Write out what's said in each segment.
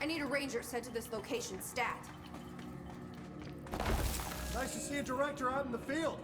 need a ranger sent to this location stat. Nice to see a director out in the field.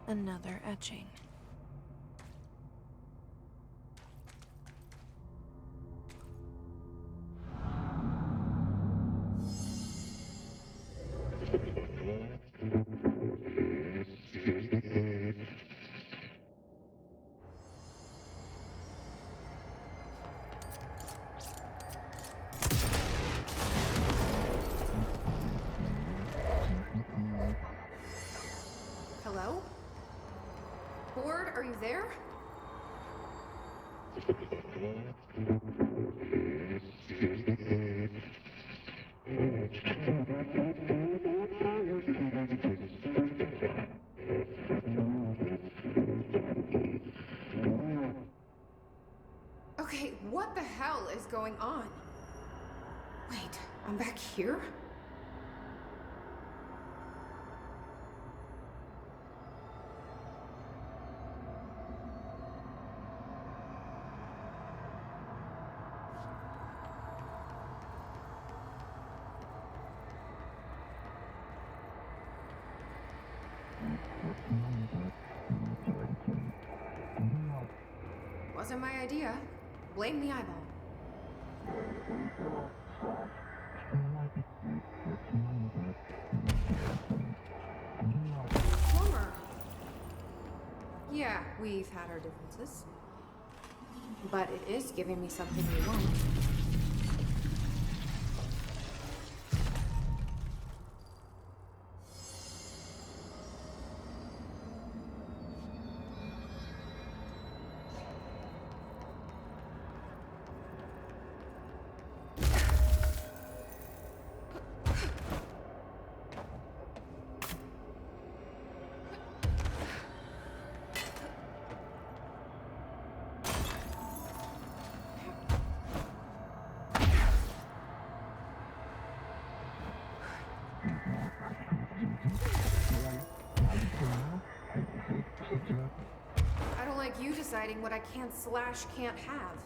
Another etching. Hello? Board, are you there? Okay, what the hell is going on? Wait, I'm back here? Wasn't my idea. Blame the eyeball. Plumber. Yeah, we've had our differences. But it is giving me something we want. I don't like you deciding what I can/can't have.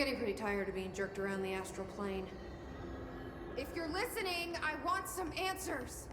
getting pretty tired of being jerked around the astral plane. If you're listening, I want some answers!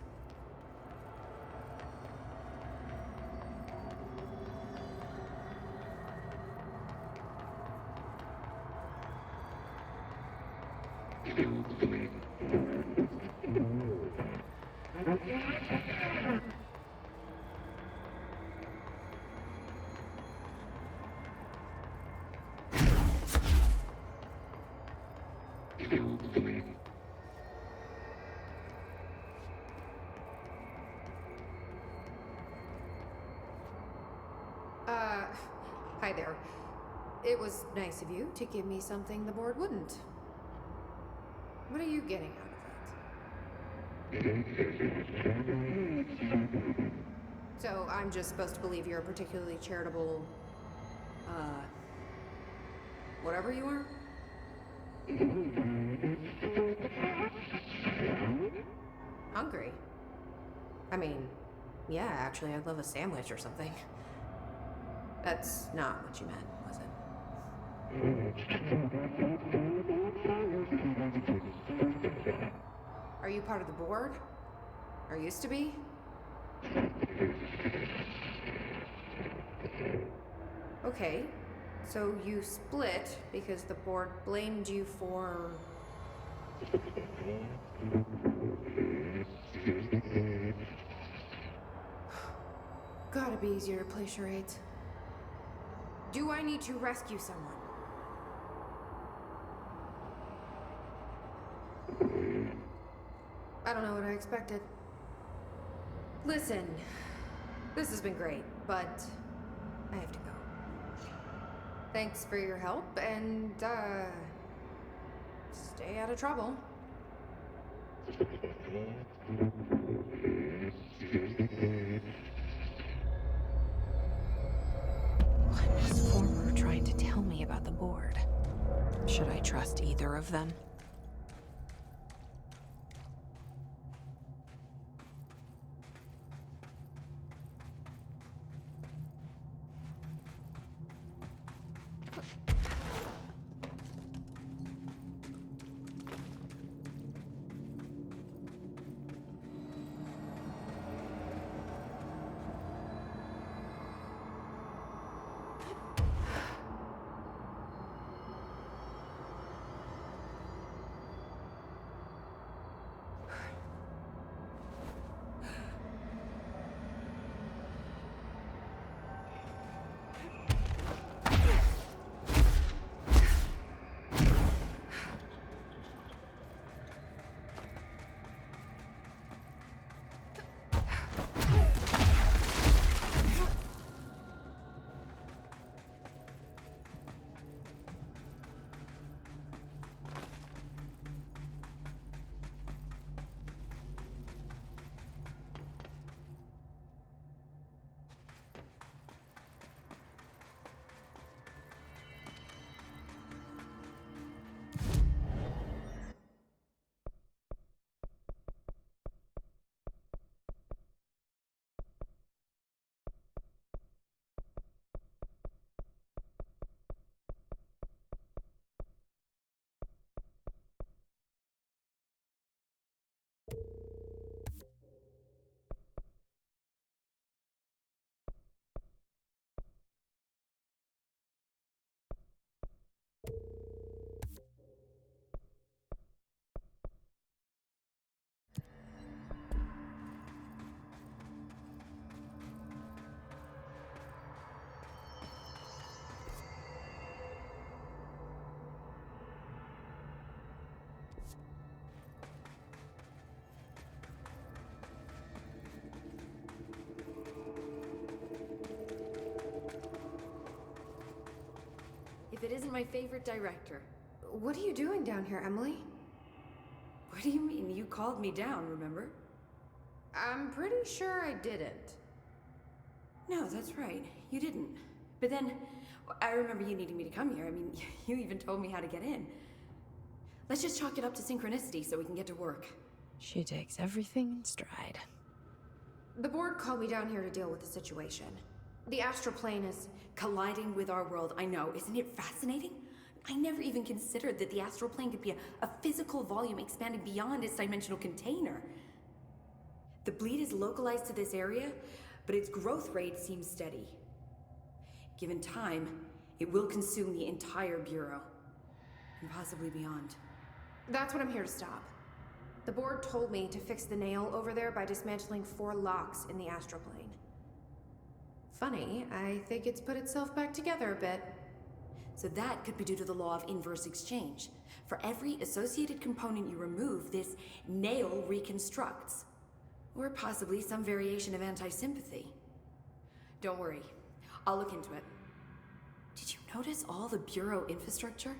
Hi there. It was nice of you to give me something the board wouldn't. What are you getting out of it? So I'm just supposed to believe you're a particularly charitable, whatever you are? Hungry? I mean, yeah, actually, I'd love a sandwich or something. That's not what you meant, was it? Are you part of the board? Or used to be? Okay, so you split because the board blamed you for... Gotta be easier to play charades. Do I need to rescue someone? I don't know what I expected. Listen, this has been great, but I have to go. Thanks for your help, and, stay out of trouble. What was Former trying to tell me about the board? Should I trust either of them? If it isn't my favorite director. What are you doing down here, Emily? What do you mean? You called me down, remember? I'm pretty sure I didn't. No, that's right. You didn't. But then, I remember you needing me to come here. I mean, you even told me how to get in. Let's just chalk it up to synchronicity so we can get to work. She takes everything in stride. The board called me down here to deal with the situation. The astral plane is... Colliding with our world, I know. Isn't it fascinating? I never even considered that the astral plane could be a physical volume expanding beyond its dimensional container. The bleed is localized to this area, but its growth rate seems steady. Given time, it will consume the entire Bureau, and possibly beyond. That's what I'm here to stop. The board told me to fix the nail over there by dismantling 4 locks in the astral plane. Funny, I think it's put itself back together a bit. So that could be due to the law of inverse exchange. For every associated component you remove, this nail reconstructs. Or possibly some variation of anti-sympathy. Don't worry, I'll look into it. Did you notice all the Bureau infrastructure?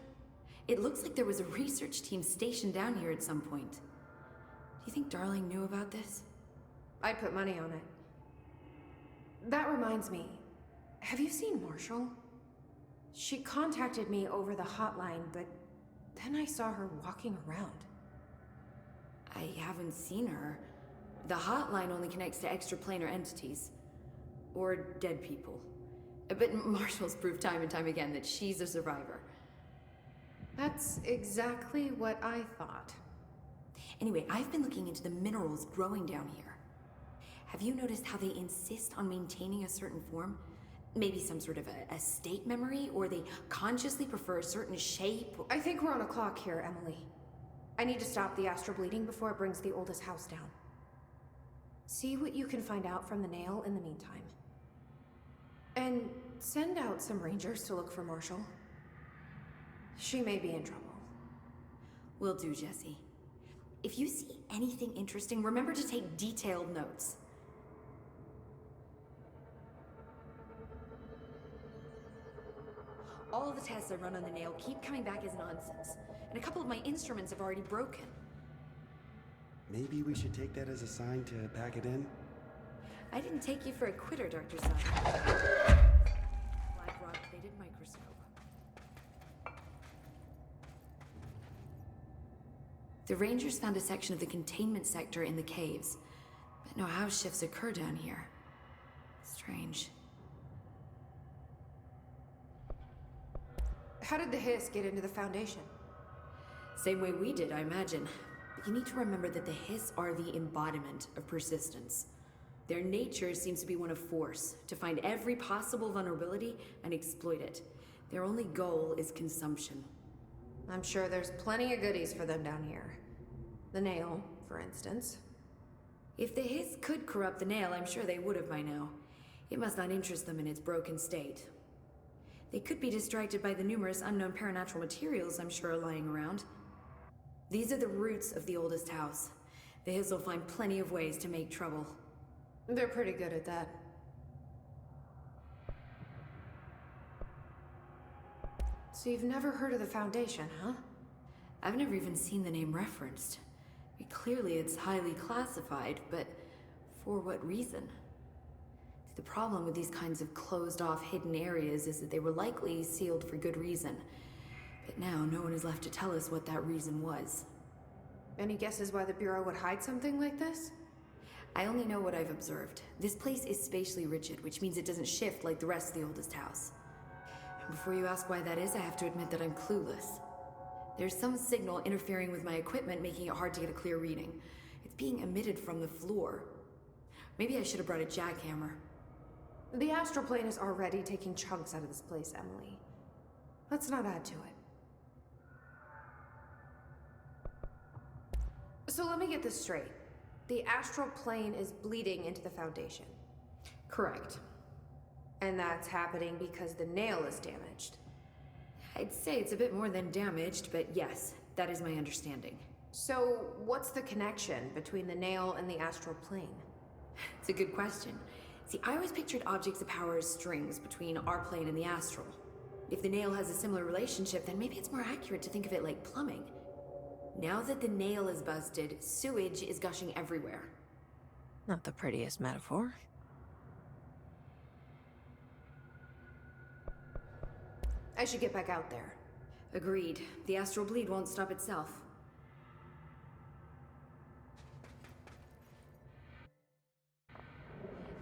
It looks like there was a research team stationed down here at some point. Do you think Darling knew about this? I'd put money on it. That reminds me, have you seen Marshall? She contacted me over the hotline, but then I saw her walking around. I haven't seen her. The hotline only connects to extraplanar entities. Or dead people. But Marshall's proved time and time again that she's a survivor. That's exactly what I thought. Anyway, I've been looking into the minerals growing down here. Have you noticed how they insist on maintaining a certain form? Maybe some sort of a state memory, or they consciously prefer a certain shape? I think we're on a clock here, Emily. I need to stop the astral bleeding before it brings the oldest house down. See what you can find out from the nail in the meantime. And send out some rangers to look for Marshall. She may be in trouble. Will do, Jesse. If you see anything interesting, remember to take detailed notes. All of the tests I run on the nail keep coming back as nonsense, and a couple of my instruments have already broken. Maybe we should take that as a sign to pack it in? I didn't take you for a quitter, Dr. Sun. Black rod-plated microscope. The Rangers found a section of the containment sector in the caves, but no house shifts occur down here. Strange. How did the hiss get into the Foundation? Same way we did, I imagine. But you need to remember that the Hiss are the embodiment of persistence. Their nature seems to be one of force, to find every possible vulnerability and exploit it. Their only goal is consumption. I'm sure there's plenty of goodies for them down here. The nail, for instance. If the Hiss could corrupt the nail, I'm sure they would have by now. It must not interest them in its broken state. They could be distracted by the numerous unknown paranatural materials I'm sure are lying around. These are the roots of the oldest house. The Hiss will find plenty of ways to make trouble. They're pretty good at that. So you've never heard of the Foundation, huh? I've never even seen the name referenced. Clearly it's highly classified, but for what reason? The problem with these kinds of closed-off hidden areas is that they were likely sealed for good reason. But now no one is left to tell us what that reason was. Any guesses why the Bureau would hide something like this? I only know what I've observed. This place is spatially rigid, which means it doesn't shift like the rest of the oldest house. And before you ask why that is, I have to admit that I'm clueless. There's some signal interfering with my equipment, making it hard to get a clear reading. It's being emitted from the floor. Maybe I should have brought a jackhammer. The astral plane is already taking chunks out of this place, Emily. Let's not add to it. So let me get this straight. The astral plane is bleeding into the Foundation. Correct. And that's happening because the nail is damaged. I'd say it's a bit more than damaged, but yes, that is my understanding. So what's the connection between the nail and the astral plane? It's a good question. See, I always pictured objects of power as strings between our plane and the astral. If the nail has a similar relationship, then maybe it's more accurate to think of it like plumbing. Now that the nail is busted, sewage is gushing everywhere. Not the prettiest metaphor. I should get back out there. Agreed. The astral bleed won't stop itself.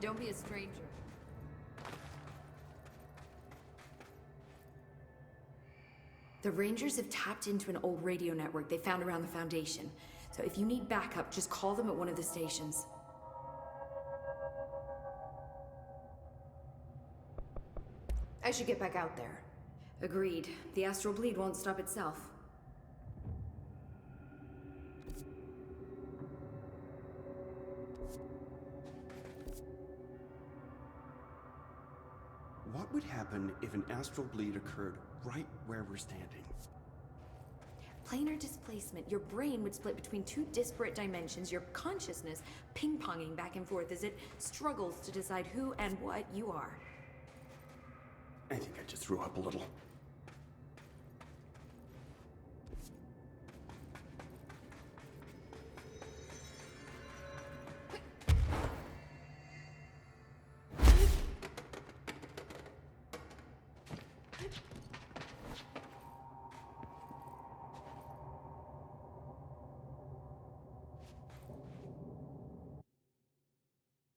Don't be a stranger. The Rangers have tapped into an old radio network they found around the Foundation. So if you need backup, just call them at one of the stations. I should get back out there. Agreed. The astral bleed won't stop itself. What would happen if an astral bleed occurred right where we're standing? Planar displacement. Your brain would split between two disparate dimensions, your consciousness ping-ponging back and forth as it struggles to decide who and what you are. I think I just threw up a little.